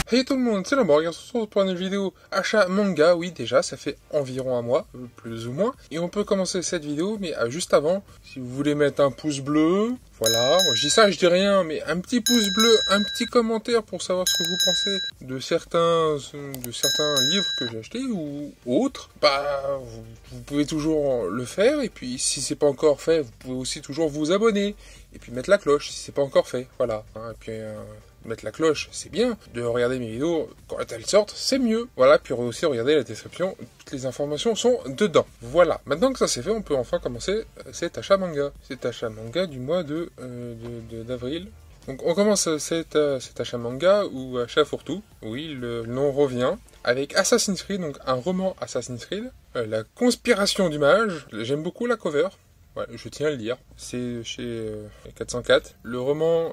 Hey tout le monde, c'est Lamborg, on se retrouve pour une vidéo achat manga, oui déjà, ça fait environ un mois, plus ou moins. Et on peut commencer cette vidéo, mais juste avant, si vous voulez mettre un pouce bleu, voilà, je dis ça, je dis rien, mais un petit pouce bleu, un petit commentaire pour savoir ce que vous pensez de certains livres que j'ai achetés ou autres, bah vous pouvez toujours le faire, et puis si c'est pas encore fait, vous pouvez aussi toujours vous abonner, et puis mettre la cloche si c'est pas encore fait, voilà. Et puis mettre la cloche, c'est bien. De regarder mes vidéos quand elles sortent, c'est mieux. Voilà, puis aussi regarder la description, toutes les informations sont dedans. Voilà, maintenant que ça c'est fait, on peut enfin commencer cet achat manga. Cet achat manga du mois d'avril. Donc on commence cet achat manga ou achat fourre-tout. Oui, le nom revient. Avec Assassin's Creed, donc un roman Assassin's Creed. La conspiration du mage. J'aime beaucoup la cover. Ouais, je tiens à le dire. C'est chez 404. Le roman,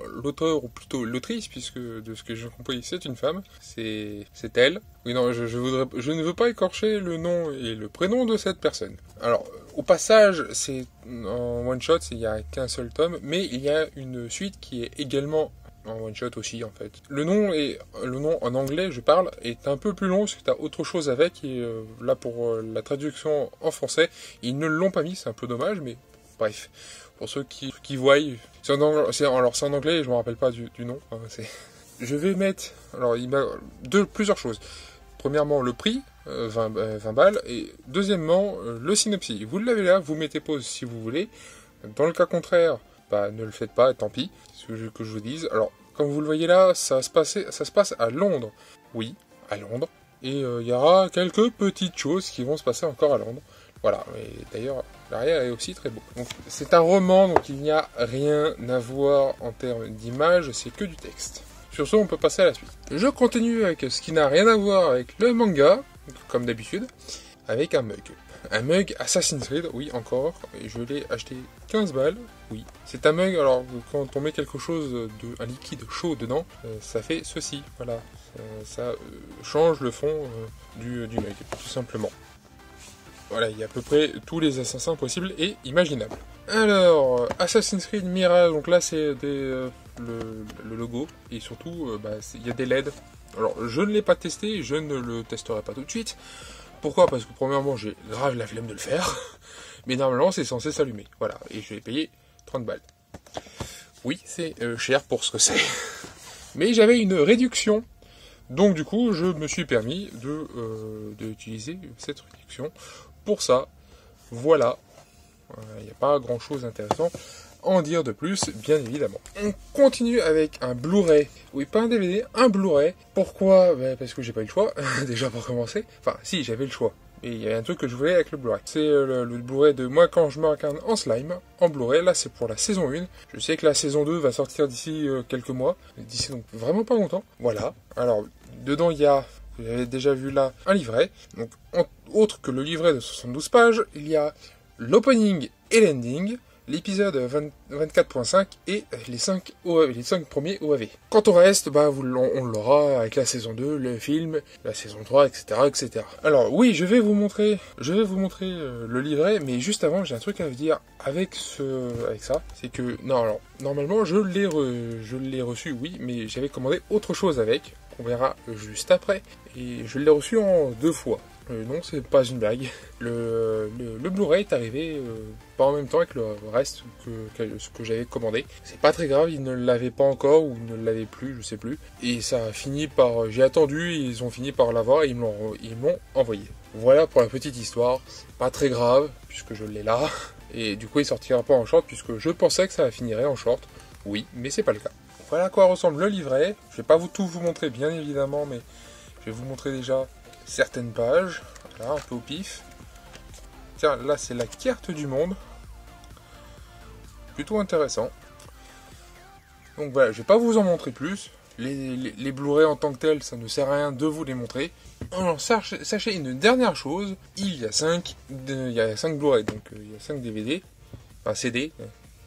l'auteur, ou plutôt l'autrice, puisque de ce que j'ai compris, c'est une femme. C'est elle. Oui, non, je ne veux pas écorcher le nom et le prénom de cette personne. Alors, au passage, c'est en one shot, il n'y a qu'un seul tome, mais il y a une suite qui est également en one shot aussi en fait. Le nom en anglais, je parle, est un peu plus long parce que tu as autre chose avec, et là pour la traduction en français, ils ne l'ont pas mis, c'est un peu dommage, mais bref. Pour ceux qui voient, c'est en anglais et je me rappelle pas du nom. Hein, je vais mettre, alors il m'a plusieurs choses. Premièrement, le prix, 20 balles, et deuxièmement, le synopsis. Vous l'avez là, vous mettez pause si vous voulez. Dans le cas contraire, bah, ne le faites pas, tant pis, c'est ce que je vous dise. Alors, comme vous le voyez là, ça se passe à Londres. Oui, à Londres. Et il y aura quelques petites choses qui vont se passer encore à Londres. Voilà, et d'ailleurs, l'arrière est aussi très beau. Donc, c'est un roman, donc il n'y a rien à voir en termes d'image, c'est que du texte. Sur ce, on peut passer à la suite. Je continue avec ce qui n'a rien à voir avec le manga, comme d'habitude, avec un mug. Un mug Assassin's Creed, oui, encore, et je l'ai acheté 15 balles, oui. C'est un mug, alors quand on met quelque chose, un liquide chaud dedans, ça fait ceci, voilà. Ça change le fond du mug, tout simplement. Voilà, il y a à peu près tous les assassins possibles et imaginables. Alors, Assassin's Creed Mirage, donc là c'est le logo, et surtout, il y a des LED. Alors, je ne l'ai pas testé, je ne le testerai pas tout de suite. Pourquoi ? Parce que premièrement, j'ai grave la flemme de le faire. Mais normalement, c'est censé s'allumer. Voilà, et je vais payer 30 balles. Oui, c'est cher pour ce que c'est. Mais j'avais une réduction. Donc du coup, je me suis permis d'utiliser cette réduction. Pour ça, voilà. Il n'y a pas grand chose d'intéressant à en dire de plus, bien évidemment. On continue avec un Blu-ray. Oui, pas un DVD, un Blu-ray. Pourquoi ? Parce que j'ai pas eu le choix, déjà pour commencer. Enfin, si, j'avais le choix. Et il y a un truc que je voulais avec le Blu-ray. C'est le Blu-ray de Moi quand je me regarde en slime, en Blu-ray. Là, c'est pour la saison 1. Je sais que la saison 2 va sortir d'ici quelques mois. D'ici donc vraiment pas longtemps. Voilà. Alors, dedans, il y a, vous avez déjà vu là, un livret. Donc, autre que le livret de 72 pages, il y a l'opening et l'ending, l'épisode 24.5 et les 5 premiers OAV. Quant au reste, on l'aura avec la saison 2, le film, la saison 3, etc., etc. Alors oui, je vais vous montrer le livret, mais juste avant, j'ai un truc à vous dire avec ça, c'est que normalement je l'ai reçu, oui, mais j'avais commandé autre chose avec, on verra juste après, et je l'ai reçu en 2 fois. Non, c'est pas une blague. Le Blu-ray est arrivé pas en même temps avec le reste ce que j'avais commandé. C'est pas très grave, ils ne l'avaient pas encore ou ne l'avaient plus, je sais plus. Et ça a fini par... J'ai attendu, ils ont fini par l'avoir et ils m'ont envoyé. Voilà pour la petite histoire. C'est pas très grave, puisque je l'ai là. Et du coup, il sortira pas en short, puisque je pensais que ça finirait en short. Oui, mais c'est pas le cas. Voilà à quoi ressemble le livret. Je vais pas tout vous montrer, bien évidemment, mais je vais vous montrer déjà certaines pages, voilà, un peu au pif. Tiens, là c'est la carte du monde. Plutôt intéressant. Donc voilà, je vais pas vous en montrer plus. Les Blu-ray en tant que tels, ça ne sert à rien de vous les montrer. Alors, sachez une dernière chose, il y a 5 Blu-ray, donc il y a 5 DVD, enfin CD,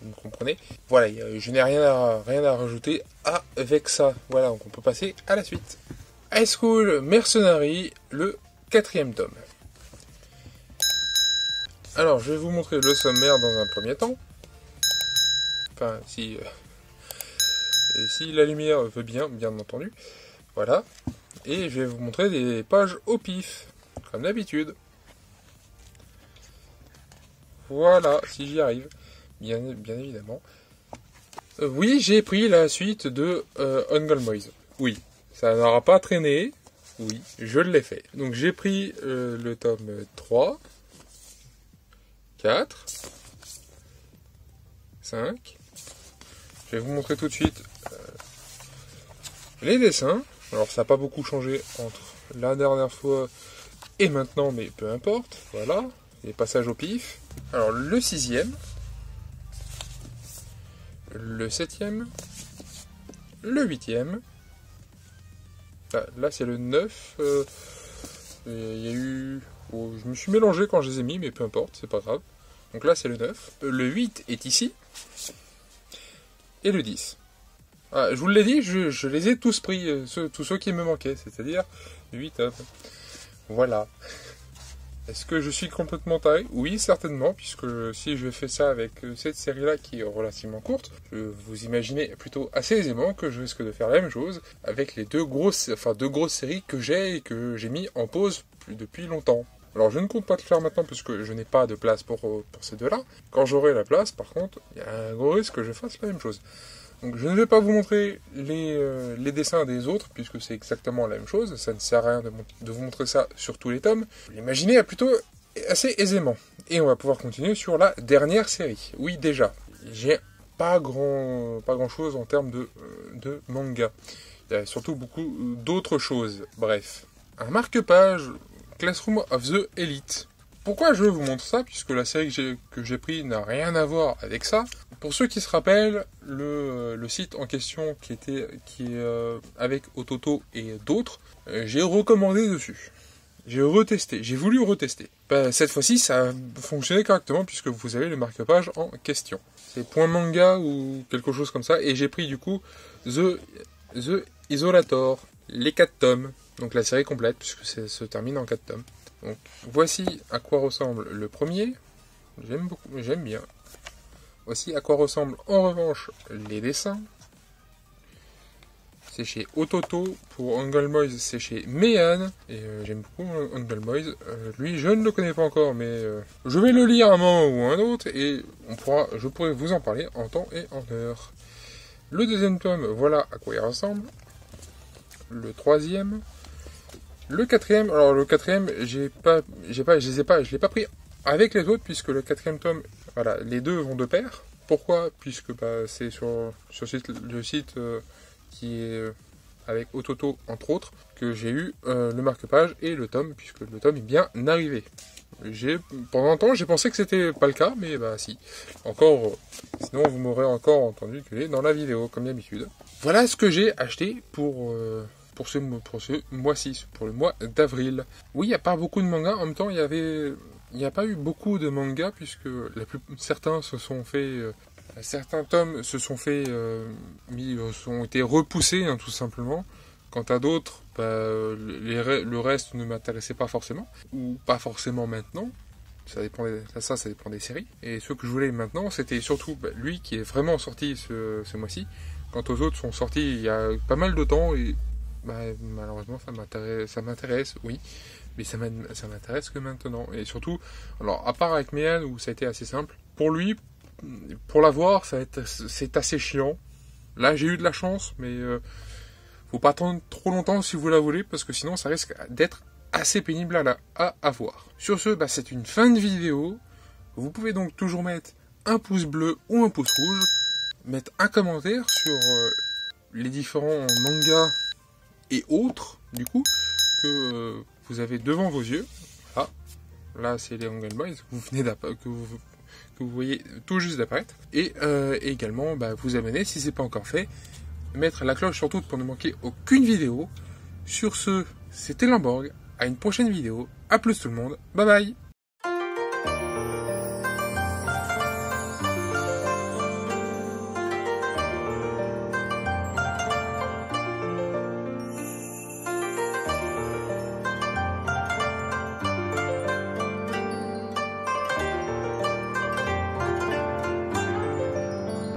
vous comprenez. Voilà, je n'ai rien à rajouter avec ça. Voilà, donc on peut passer à la suite. High School Mercenary, le 4e tome. Alors, je vais vous montrer le sommaire dans un premier temps. Enfin, si la lumière veut bien entendu. Voilà. Et je vais vous montrer des pages au pif, comme d'habitude. Voilà, si j'y arrive, bien évidemment. Oui, j'ai pris la suite de Angolmoise. Oui, ça n'aura pas traîné. Oui, je l'ai fait. Donc j'ai pris le tome 3, 4, 5. Je vais vous montrer tout de suite les dessins. Alors ça n'a pas beaucoup changé entre la dernière fois et maintenant, mais peu importe. Voilà, les passages au pif. Alors le 6e, le 7e, le 8e. Là c'est le 9. Il y a eu... Oh, je me suis mélangé quand je les ai mis, mais peu importe, c'est pas grave. Donc là c'est le 9. Le 8 est ici. Et le 10. Ah, je vous l'ai dit, je les ai tous pris, tous ceux qui me manquaient, c'est-à-dire 8 tomes. Voilà. Est-ce que je suis complètement taré? Oui, certainement, puisque si je fais ça avec cette série-là qui est relativement courte, vous imaginez plutôt assez aisément que je risque de faire la même chose avec les deux grosses séries que j'ai et que j'ai mis en pause depuis longtemps. Alors je ne compte pas le faire maintenant parce que je n'ai pas de place pour ces deux-là. Quand j'aurai la place, par contre, il y a un gros risque que je fasse la même chose. Donc je ne vais pas vous montrer les dessins des autres, puisque c'est exactement la même chose. Ça ne sert à rien de vous montrer ça sur tous les tomes. Vous l'imaginez plutôt assez aisément. Et on va pouvoir continuer sur la dernière série. Oui, déjà, j'ai pas grand chose en termes de manga. Il y a surtout beaucoup d'autres choses. Bref, un marque-page Classroom of the Elite. Pourquoi je vous montre ça? Puisque la série que j'ai pris n'a rien à voir avec ça. Pour ceux qui se rappellent, le site en question qui est avec Ototo et d'autres, j'ai recommandé dessus. J'ai retesté, j'ai voulu retester. Cette fois-ci, ça a fonctionné correctement puisque vous avez le marque-page en question. C'est point manga ou quelque chose comme ça. Et j'ai pris du coup The Isolator, les 4 tomes. Donc la série complète puisque ça se termine en 4 tomes. Donc voici à quoi ressemble le premier. J'aime bien. Voici à quoi ressemblent en revanche les dessins. C'est chez Ototo. Pour Angolmoise, c'est chez Meian. Et j'aime beaucoup Angolmoise. Lui, je ne le connais pas encore, mais je vais le lire un moment ou un autre. Et je pourrai vous en parler en temps et en heure. Le deuxième tome, voilà à quoi il ressemble. Le troisième. Le quatrième, alors le quatrième, je l'ai pas pris avec les autres, puisque le quatrième tome, voilà, les deux vont de pair. Pourquoi? Puisque c'est sur le site qui est avec Ototo, entre autres, que j'ai eu le marque-page et le tome, puisque le tome est bien arrivé. Pendant un temps, j'ai pensé que c'était pas le cas, mais si. Encore, sinon vous m'aurez encore entendu gueuler dans la vidéo, comme d'habitude. Voilà ce que j'ai acheté pour ce mois-ci, pour le mois d'avril. Oui, il n'y a pas beaucoup de mangas, en même temps, il n'y a pas eu beaucoup de mangas, puisque certains se sont fait... certains tomes se sont fait... ont été repoussés, hein, tout simplement. Quant à d'autres, le reste ne m'intéressait pas forcément, ou pas forcément maintenant. Ça dépend des séries. Et ce que je voulais maintenant, c'était surtout lui qui est vraiment sorti ce mois-ci. Quant aux autres, sont sortis il y a pas mal de temps, et malheureusement, ça m'intéresse, oui, mais ça m'intéresse que maintenant. Et surtout, alors, à part avec Meian, où ça a été assez simple, pour lui, pour l'avoir, c'est assez chiant. Là, j'ai eu de la chance, mais faut pas attendre trop longtemps si vous la voulez, parce que sinon, ça risque d'être assez pénible à avoir. Sur ce, c'est une fin de vidéo. Vous pouvez donc toujours mettre un pouce bleu ou un pouce rouge, mettre un commentaire sur les différents mangas et autres, du coup, que vous avez devant vos yeux. Ah, là c'est les Angolmoise que vous voyez tout juste d'apparaître. Et également vous abonner si c'est pas encore fait. Mettre la cloche surtout pour ne manquer aucune vidéo. Sur ce, c'était Lamborg. À une prochaine vidéo. A plus tout le monde. Bye bye.